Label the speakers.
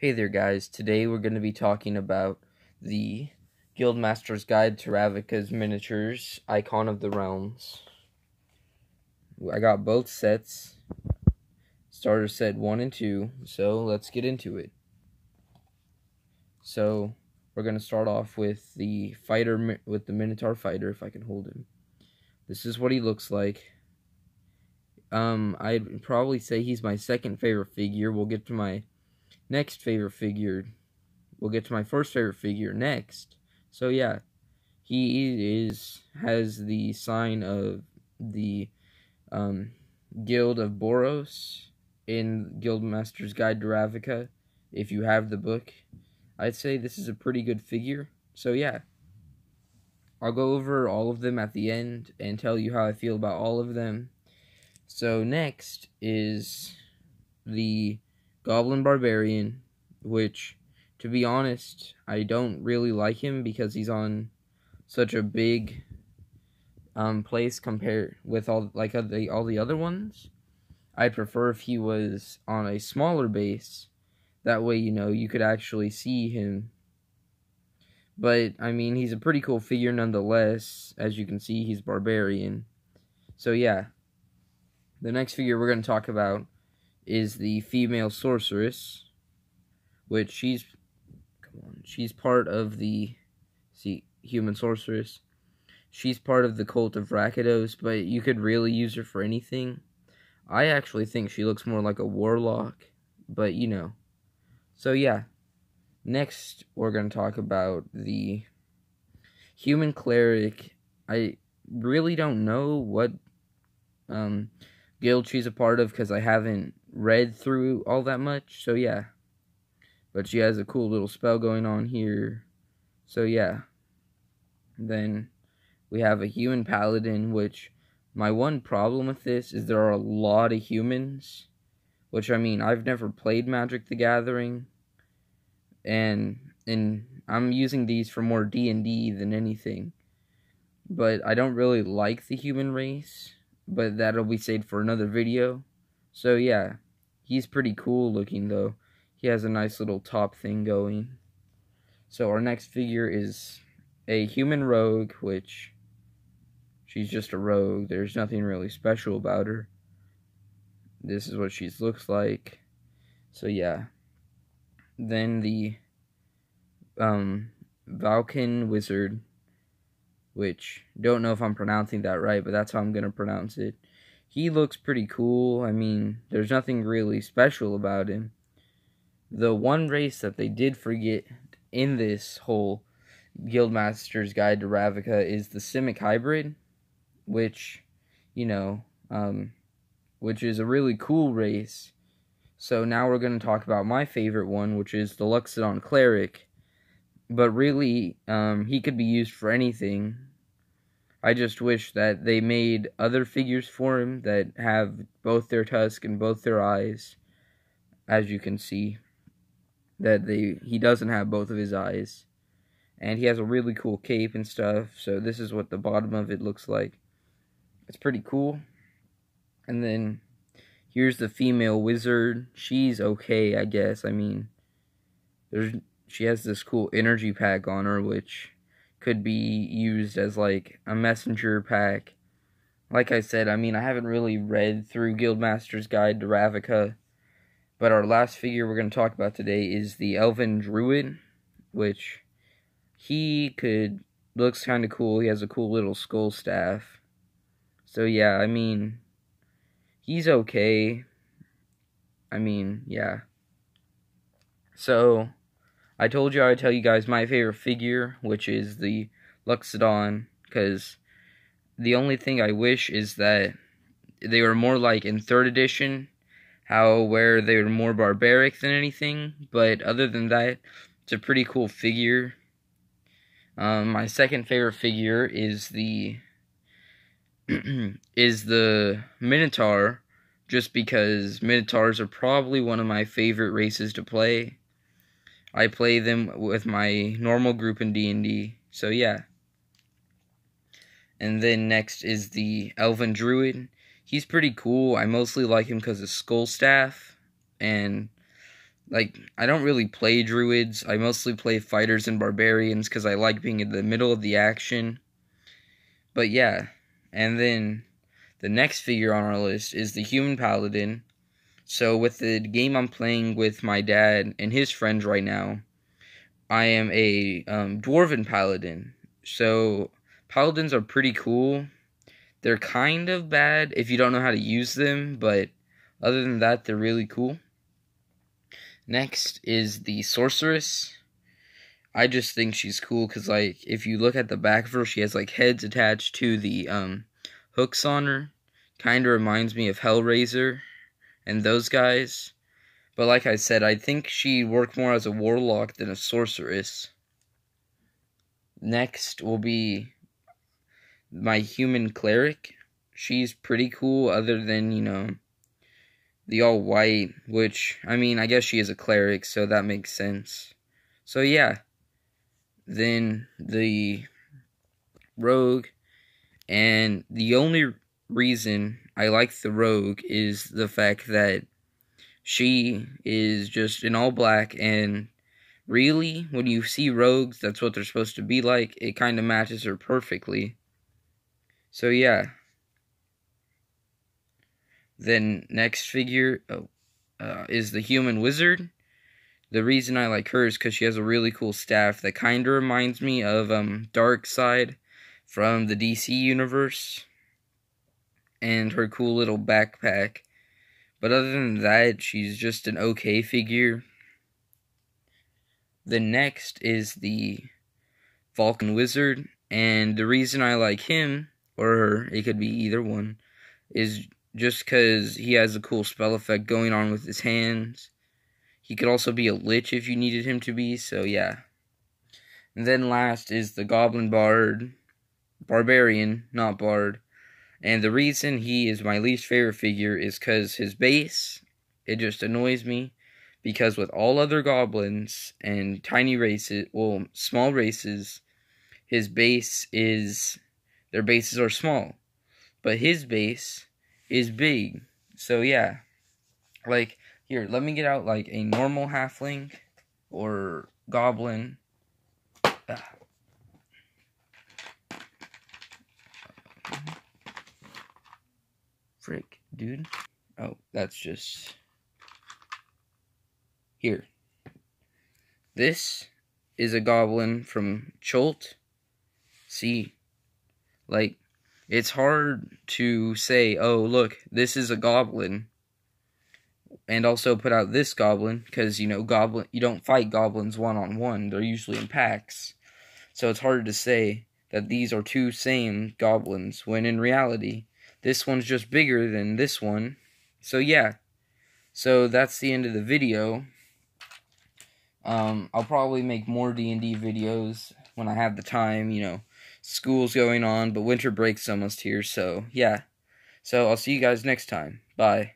Speaker 1: Hey there guys, today we're going to be talking about the Guildmasters Guide to Ravnica's Miniatures, Icon of the Realms. I got both sets, starter set 1 and 2, so let's get into it. So, we're going to start off with the fighter, with the Minotaur fighter, if I can hold him. This is what he looks like. I'd probably say he's my second favorite figure. We'll get to my next favorite figure. We'll get to my first favorite figure next. So yeah, he has the sign of the Guild of Boros in Guildmasters Guide to Ravnica. If you have the book, I'd say this is a pretty good figure. So yeah, I'll go over all of them at the end and tell you how I feel about all of them. So next is the Goblin Barbarian, which, to be honest, I don't really like him because he's on such a big place compared with all the other ones. I'd prefer if he was on a smaller base. That way, you could actually see him. But I mean, he's a pretty cool figure nonetheless. As you can see, he's barbarian. So yeah, the next figure we're going to talk about is the female sorceress, which she's part of the human sorceress. She's part of the cult of Rakdos, but you could really use her for anything. I actually think she looks more like a warlock, but So yeah, next we're going to talk about the human cleric. I really don't know what guild she's a part of because I haven't read through all that much, so yeah. But she has a cool little spell going on here, so yeah. Then we have a human paladin, which my one problem with this is there are a lot of humans, which, I mean, I've never played Magic the Gathering, and I'm using these for more D&D than anything, but I don't really like the human race, but that'll be saved for another video. So yeah, he's pretty cool looking though. He has a nice little top thing going. So our next figure is a human rogue, which she's just a rogue. There's nothing really special about her. This is what she looks like. So yeah. Then the Valken Wizard, which, don't know if I'm pronouncing that right, but that's how I'm going to pronounce it. He looks pretty cool. I mean, there's nothing really special about him. The one race that they did forget in this whole Guildmasters Guide to Ravnica is the Simic Hybrid, which, which is a really cool race. So now we're going to talk about my favorite one, which is the Luxodon Cleric. But really, he could be used for anything. I just wish that they made other figures for him that have both their tusk and both their eyes. As you can see, that he doesn't have both of his eyes. And he has a really cool cape and stuff, so this is what the bottom of it looks like. It's pretty cool. And then here's the female wizard. She's okay, I guess. I mean, she has this cool energy pack on her, which could be used as like a messenger pack. Like I said, I mean, I haven't really read through Guildmaster's Guide to Ravnica, but our last figure we're going to talk about today is the Elven Druid, which looks kind of cool. He has a cool little skull staff. So yeah, I mean, he's okay. I mean, yeah. So I told you I'd tell you guys my favorite figure, which is the Luxodon, because the only thing I wish is that they were more like in 3rd edition, where they were more barbaric than anything, but other than that, it's a pretty cool figure. My second favorite figure is the Minotaur, just because Minotaurs are probably one of my favorite races to play. I play them with my normal group in D&D, so yeah. And then next is the Elven Druid. He's pretty cool. I mostly like him because of Skull Staff, and like, I don't really play druids. I mostly play fighters and barbarians because I like being in the middle of the action. But yeah, and then the next figure on our list is the human paladin. So with the game I'm playing with my dad and his friends right now, I am a dwarven paladin. So paladins are pretty cool. They're kind of bad if you don't know how to use them, but other than that, they're really cool. Next is the sorceress. I just think she's cool because, like, if you look at the back of her, she has, like, heads attached to the hooks on her. Kind of reminds me of Hellraiser and those guys. But like I said, I think she'd work more as a warlock than a sorceress. Next will be my human cleric. She's pretty cool other than, you know, the all white, which, I mean, I guess she is a cleric, so that makes sense. So yeah. Then the rogue, and the only reason I like the rogue is the fact that she is just in all black, and really, when you see rogues, that's what they're supposed to be like. It kind of matches her perfectly. So yeah. Then next figure is the human wizard. The reason I like her is because she has a really cool staff that kind of reminds me of Darkseid from the DC universe, and her cool little backpack. But other than that, she's just an okay figure. The next is the Vulcan Wizard, and the reason I like him, or her, it could be either one, is just because he has a cool spell effect going on with his hands. He could also be a lich if you needed him to be, so yeah. And then last is the Goblin Bard, Barbarian, not Bard. And the reason he is my least favorite figure is because his base, it just annoys me. Because with all other goblins and tiny races, well, small races, his base is, their bases are small. But his base is big. So yeah, like, here, let me get out, like, a normal halfling or goblin. Frick, dude. Oh, that's just... Here. This is a goblin from Cholt. See? Like, it's hard to say, oh, look, this is a goblin, and also put out this goblin, because, you know, you don't fight goblins one-on-one, they're usually in packs, so it's hard to say that these are two same goblins, when in reality, this one's just bigger than this one. So yeah, so that's the end of the video. I'll probably make more D&D videos when I have the time, you know, school's going on, but winter break's almost here, so yeah. So I'll see you guys next time. Bye.